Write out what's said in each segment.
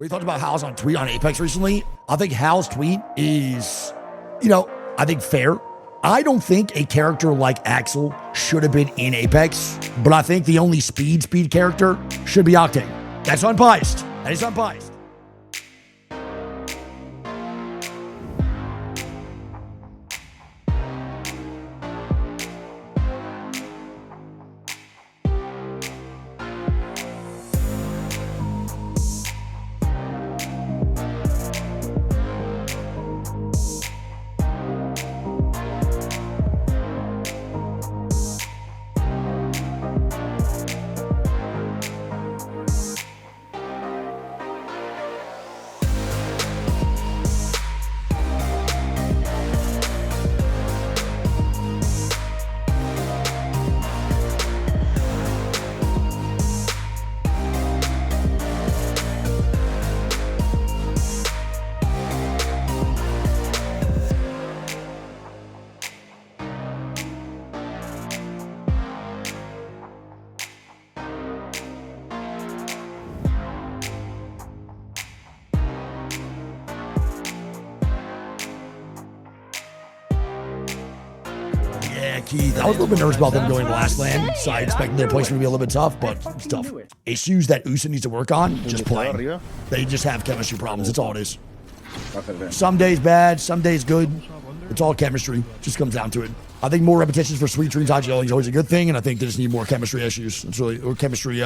We talked about Hal's on tweet on Apex recently. I think Hal's tweet is, I think fair. I don't think a character like Axel should have been in Apex, but I think the only speed character should be Octane. That's unbiased. That is unbiased. Yeah, Keith, I was a little bit nervous about them going to last land, so I expected their placement to be a little bit tough, but it's tough. Issues that Usa needs to work on, just playing. They just have chemistry problems. That's all it is. Some days bad, some days good. It's all chemistry. Just comes down to it. I think more repetitions for Sweet Dreams IGL is always a good thing, and I think they just need more chemistry issues. It's really, or chemistry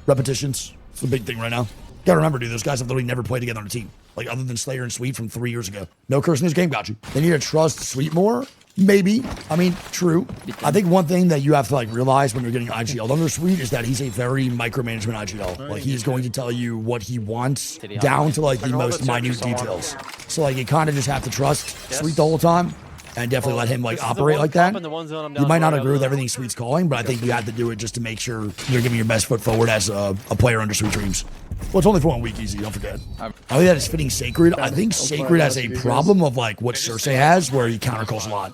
repetitions. It's the big thing right now. Gotta remember, dude, those guys have literally never played together on a team. Like, other than Slayer and Sweet from 3 years ago. No curse in this game got you. They need to trust Sweet more. Maybe. I mean, true. I think one thing that you have to realize when you're getting IGL under Sweet is that he's a very micromanagement IGL. Like, he's going to tell you what he wants down to the most minute details. So you kind of just have to trust Sweet the whole time and definitely let him operate like that. You might not agree with everything Sweet's calling, but I think you have to do it just to make sure you're giving your best foot forward as a player under Sweet Dreams. Well, it's only for 1 week, easy. Don't forget. I think that is fitting Sacred. I think Sacred has a problem of what Cersei has, where he countercalls a lot.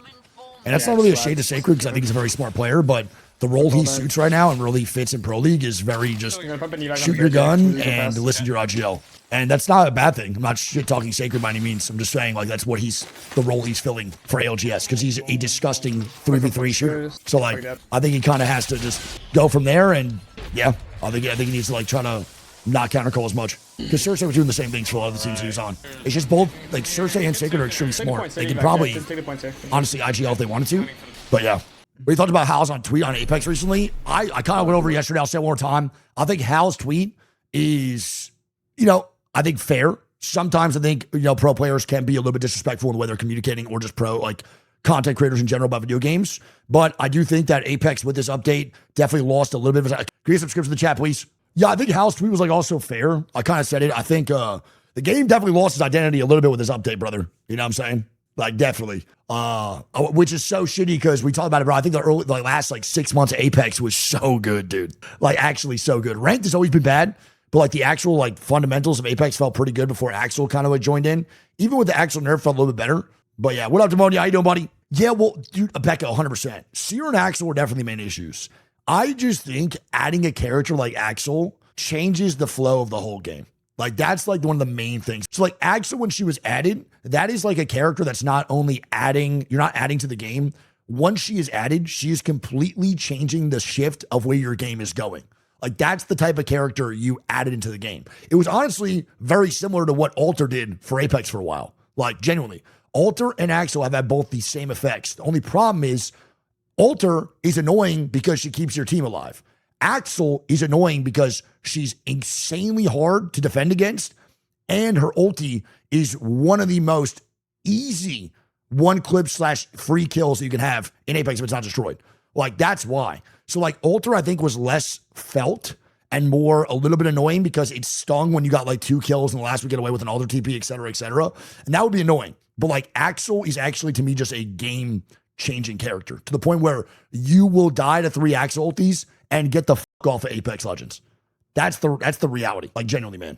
And that's not really a shade to Sacred because I think he's a very smart player, but the role he suits right now and really fits in Pro League is very just shoot your gun and listen to your IGL. And that's not a bad thing. I'm not shit talking Sacred by any means. I'm just saying that's what the role he's filling for ALGS because he's a disgusting 3v3 shooter. So I think he kind of has to just go from there. And yeah, I think he needs to try to not countercall as much because Cersei was doing the same things for a lot of the teams he was on. It's just both Cersei and Sacred are extremely smart. They could probably honestly IGL if they wanted to. But yeah. We talked about Hal's on tweet on Apex recently. I kind of went over yesterday. I'll say it one more time. I think Hal's tweet is, I think fair. Sometimes I think, pro players can be a little bit disrespectful in the way they're communicating or just content creators in general about video games. But I do think that Apex with this update definitely lost a little bit of his. Can you get some scripts in the chat, please? Yeah, I think Hal's tweet was also fair. I kind of said it. I think the game definitely lost its identity a little bit with this update, brother. You know what I'm saying? Definitely. Which is so shitty because we talked about it, bro. I think the last 6 months of Apex was so good, dude. Actually so good. Ranked has always been bad, but the actual fundamentals of Apex felt pretty good before Axel kind of joined in. Even with the Axel nerf felt a little bit better. But yeah, what up, Demonia? How you doing, buddy? Yeah, well, dude, Becca, 100%. Seer and Axel were definitely main issues. I just think adding a character like Axel changes the flow of the whole game. That's one of the main things. So Axel, when she was added, that is a character that's not only adding, you're not adding to the game. Once she is added, she is completely changing the shift of where your game is going. That's the type of character you added into the game. It was honestly very similar to what Alter did for Apex for a while. Genuinely. Alter and Axel have had both the same effects. The only problem is Alter is annoying because she keeps your team alive. Axel is annoying because she's insanely hard to defend against, and her ulti is one of the most easy one-clip / free kills that you can have in Apex if it's not destroyed. That's why. So, Alter, I think, was less felt and more a little bit annoying because it stung when you got 2 kills in the last week get away with an Alter TP, et cetera, et cetera. And that would be annoying. But, Axel is actually, to me, just a game-changing character to the point where you will die to 3 Axel ultis and get the fuck off of ApexLegends. That's the reality. Genuinely, man.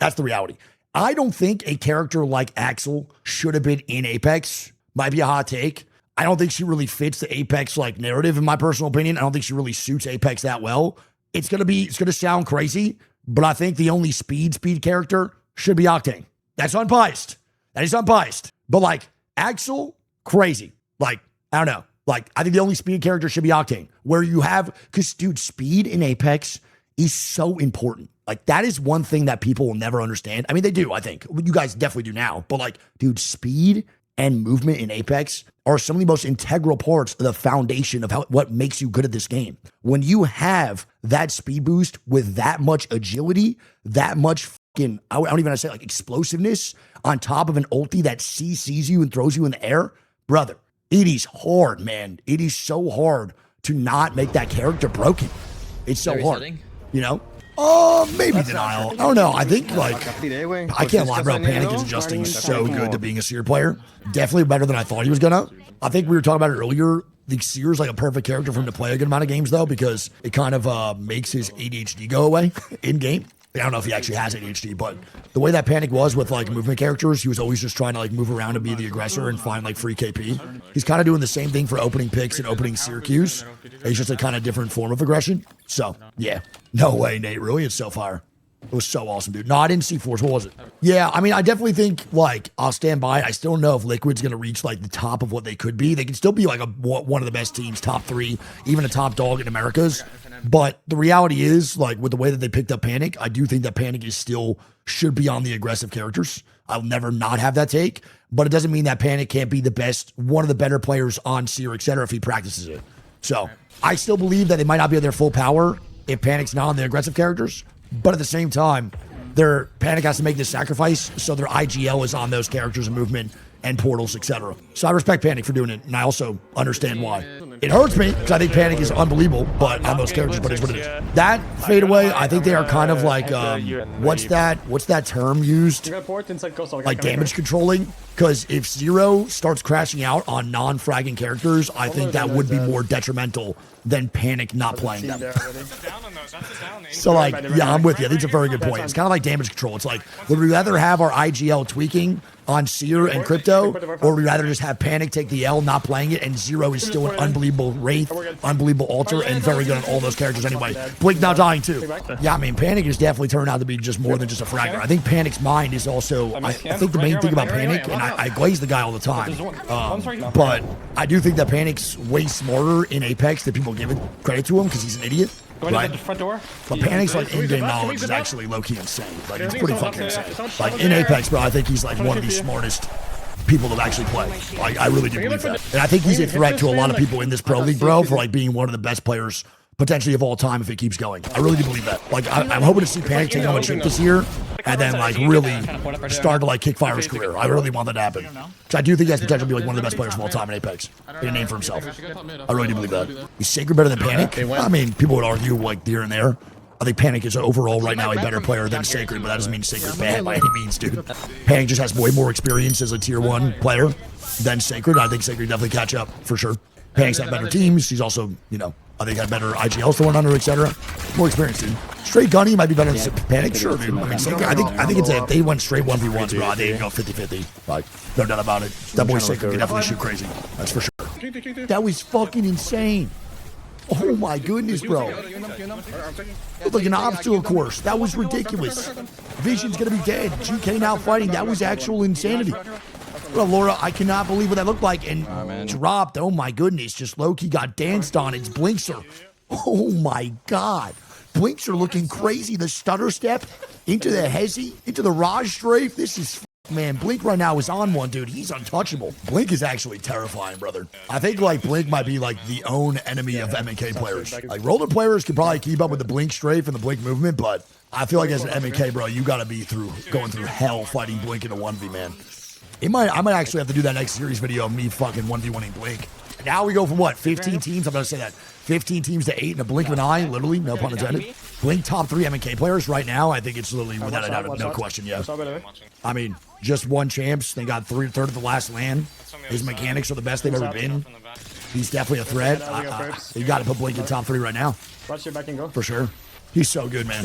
That's the reality. I don't think a character like Axel should have been in Apex. Might be a hot take. I don't think she really fits the Apex narrative, in my personal opinion. I don't think she really suits Apex that well. It's gonna sound crazy, but I think the only speed character should be Octane. That's unbiased. That is unbiased. But like Axel, crazy. Like, I don't know. Like, I think the only speed character should be Octane. Where you have, because dude, speed in Apex is so important. Like, that is one thing that people will never understand. I mean, they do, I think. You guys definitely do now. But like, dude, speed and movement in Apex are some of the most integral parts of the foundation of what makes you good at this game. When you have that speed boost with that much agility, that much fucking, I don't even want to say like explosiveness on top of an ulti that sees you and throws you in the air, brother, it is hard, man. It is so hard to not make that character broken. It's so hard, you know? Maybe denial. I don't know. I think like I can't lie, bro. Panic is adjusting so good to being a Seer player. Definitely better than I thought he was gonna. I think we were talking about it earlier. The Seer is like a perfect character for him to play a good amount of games though, because it kind of makes his ADHD go away in game. I don't know if he actually has ADHD, but the way that Panic was with like movement characters, he was always just trying to like move around and be the aggressor and find like free KP. He's kind of doing the same thing for opening picks and opening Syracuse. It's just a kind of different form of aggression. So yeah, no way, Nate. Really, it's so fire. It was so awesome, dude. No, I didn't see Force. What was it? Yeah, I mean, I definitely think like I'll stand by it. I still don't know if Liquid's gonna reach like the top of what they could be. They can still be like one of the best teams, top 3, even a top dog in Americas. But the reality is, like, with the way that they picked up Panic, I do think that Panic is still should be on the aggressive characters. I'll never not have that take, but it doesn't mean that Panic can't be the best, one of the better players on Seer, etc. if he practices it. So I still believe that they might not be at their full power if Panic's not on the aggressive characters, but at the same time, their Panic has to make this sacrifice, so their IGL is on those characters and movement and portals, etc. So I respect Panic for doing it, and I also understand why. It hurts me because I think Panic is unbelievable, but on those characters, but it's what it is. That fadeaway, I think they are kind of like what's that term used? Like damage controlling. Because if Zero starts crashing out on non-fragging characters, I think that would be more detrimental than Panic not playing them. So like, yeah, I'm with you. I think it's a very good point. It's kind of like damage control. It's like, would we rather have our IGL tweaking on Seer and Crypto, or would we rather just have Panic take the L, not playing it, and Zero is still an unbelievable Wraith, unbelievable Alter, and very good on all those characters anyway. Blink now dying too. Yeah, I mean, Panic is definitely turned out to be just more than just a fragger. I think Panic's mind is also, I think the main thing about Panic, and I glaze the guy all the time, but I do think that Panic's way smarter in Apex than people give it credit to him because he's an idiot. Right? But Panic's like in-game knowledge is actually low-key insane. Like, it's pretty fucking insane. Like, in Apex, bro, I think he's like one of the smartest people to actually play. Like, I really do believe that. And I think he's a threat to a lot of people in this pro league, bro, for like being one of the best players potentially of all time if it keeps going. I really do believe that. Like, I'm hoping to see Panic take on a chip this year and then like really start to like kick fire his career. I really want that to happen. So I do think he has potential to be like one of the best players of all time in Apex. Get a name for himself. I really do believe that. Is Sacred better than Panic? I mean, people would argue like here and there. I think Panic is overall right now a better player than Sacred, but that doesn't mean Sacred's bad by any means, dude. Panic just has way more experience as a tier 1 player than Sacred. I think Sacred definitely catch up for sure. Panic's had better teams. He's also, you know, I think had better IGLs to 100, etc. More experience, dude. Straight Gunny might be better than Panic, sure, dude. I mean, Sacred, I think it's a, they went straight 1v1s, bro. They didn't go 50-50. Like, no doubt about it. That boy Sacred can definitely shoot crazy. That's for sure. That was fucking insane. Oh my goodness, bro. Looked like an obstacle course. That was ridiculous. Vision's gonna be dead. GK now fighting. That was actual insanity. Well, Laura, I cannot believe what that looked like. And dropped. Oh my goodness. Just low-key got danced on. It's Blinkzr. Oh my God. Blinkzr looking crazy. The stutter step into the Hezi, into the Raj strafe. This is, man, Blink right now is on one, dude. He's untouchable. Blink is actually terrifying, brother. I think like Blink might be like the own enemy of MK players. Like roller players can probably keep up with the Blink strafe and the Blink movement, but I feel like as an MK, bro, you gotta be going through hell fighting Blink in a 1v, man. I might actually have to do that next series video of me fucking 1v1ing Blink. Now we go from what, 15 teams? I'm going to say that. 15 teams to 8 in a blink of an eye, literally, no pun intended. Blink top 3 MK players right now. I think it's literally without a doubt, no question, yeah. I mean, just won champs. They got third of the last LAN. His mechanics are the best they've ever been. He's definitely a threat. You got to put Blink in top 3 right now. For sure. He's so good, man.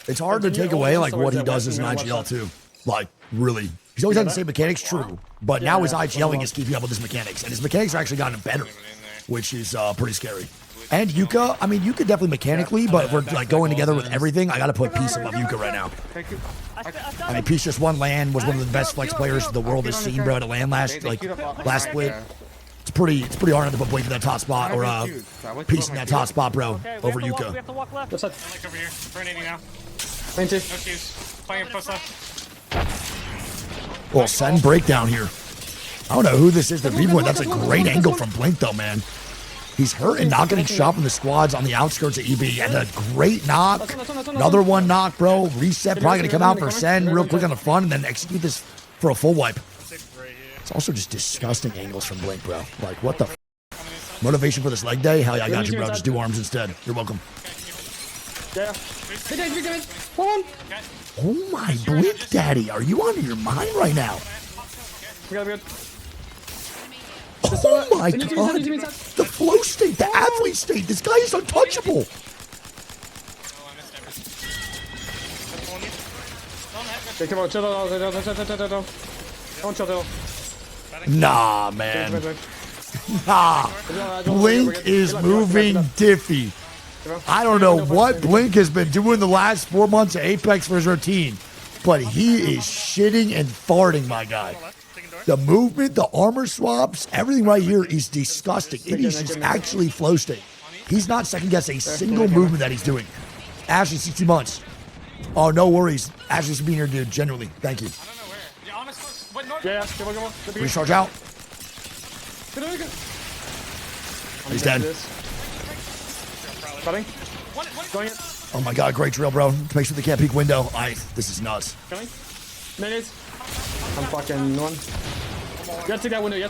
It's hard to take away like what he does as an IGL too. Like, really. He's always had the same mechanics, true. But now his IGLing is keeping up with his mechanics. And his mechanics are actually gotten better, which is pretty scary. And Yuka, I mean, Yuka definitely mechanically, but if we're like going together with everything, I got to put Peace above Yuka right now. I mean, Peace just won LAN, was one of the best flex players the world has seen, bro, at LAN last split. It's pretty hard to put Blink in that top spot or Peace in that top spot, bro, over Yuka. We have to walk left. What's up? Like over here. Burning now. Main two. No cues. Playing post left. Well, send breakdown here. I don't know who this is. The replay. That's a great angle from Blink, though, man. He's hurt and not getting shot from the squads on the outskirts of EB. And a great knock. Another one knock, bro. Reset. Probably going to come out for send real quick on the front and then execute this for a full wipe. It's also just disgusting angles from Blink, bro. Like, what the f? Motivation for this leg day? Hell yeah, I got you, bro. Just do arms instead. You're welcome. Yeah. Oh my Blink daddy. Are you out of your mind right now? Oh my god. The flow state, the athlete state. This guy is untouchable. Okay, come on, chill. Don't chill. Nah, man. Nah. Blink is moving diffy. I don't know what Blink has been doing the last 4 months of Apex for his routine, but he is shitting and farting, my guy. The movement, the armor swaps, everything right here is disgusting. It is just actually flow state. He's not second guessing a single movement that he's doing. Ashley, 60 months. Oh, no worries. Ashley's being here, dude. Genuinely. Thank you. Yeah, come on. Recharge out. He's dead. Cutting. Oh my god, great drill, bro. To make sure they can't peek window. This is nuts. Coming. Minutes. I'm fucking one. You have to take that window.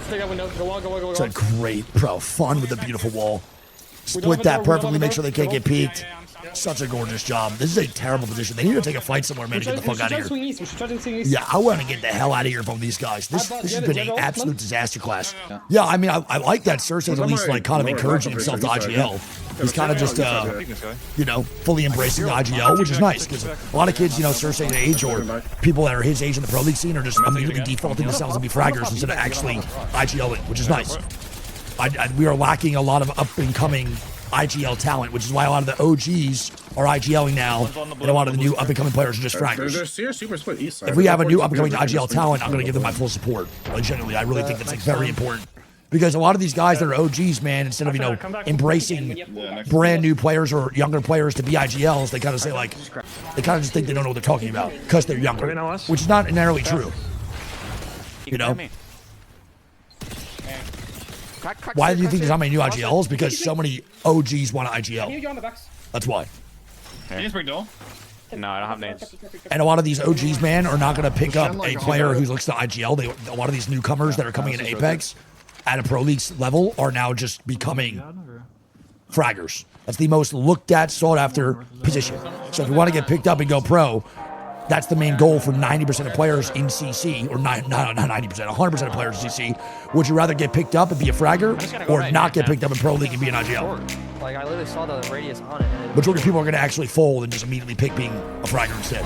Go on. It's a great, bro. Fun with a beautiful wall. Split that perfectly. Make sure they can't get peeked. Such a gorgeous job. This is a terrible position. They need to take a fight somewhere, man, to get the fuck out of here. Yeah, I want to get the hell out of here from these guys. This has been an absolute disaster class. Yeah, I mean, I like that Cersei's at least like kind of encouraging himself to IGL. He's kind of just, you know, fully embracing the IGL, which is nice because a lot of kids, you know, Cersei's age or people that are his age in the pro league scene are just immediately defaulting themselves to be fraggers instead of actually IGLing, which is nice. We are lacking a lot of up-and-coming IGL talent, which is why a lot of the OGs are IGLing now, and a lot of the new up-and-coming players are just fraggers. They're super split east side. If we have a new up-and-coming IGL talent, I'm going to give them my full support. Like, genuinely, I really think that's like very important. Because a lot of these guys that are OGs, man, instead of, you know, embracing brand new players or younger players to be IGLs, they kind of say, like, they kind of just think they don't know what they're talking about because they're younger, which is not entirely true. You know? Why do you think there's not many new IGLs? Because so many OGs want to IGL. That's why. No, I don't have names. And a lot of these OGs, man, are not going to pick up a player who looks to IGL. A lot of these newcomers that are coming into Apex at a pro league level are now just becoming fraggers. That's the most looked at, sought after position. So if you want to get picked up and go pro, that's the main goal for 90% of players in CC, or not 90%, 100% of players in CC. Would you rather get picked up and be a fragger, or not get picked up in pro league and be an IGL? Like, I literally saw the radius on it. Majority of people are going to actually fold and just immediately pick being a fragger instead.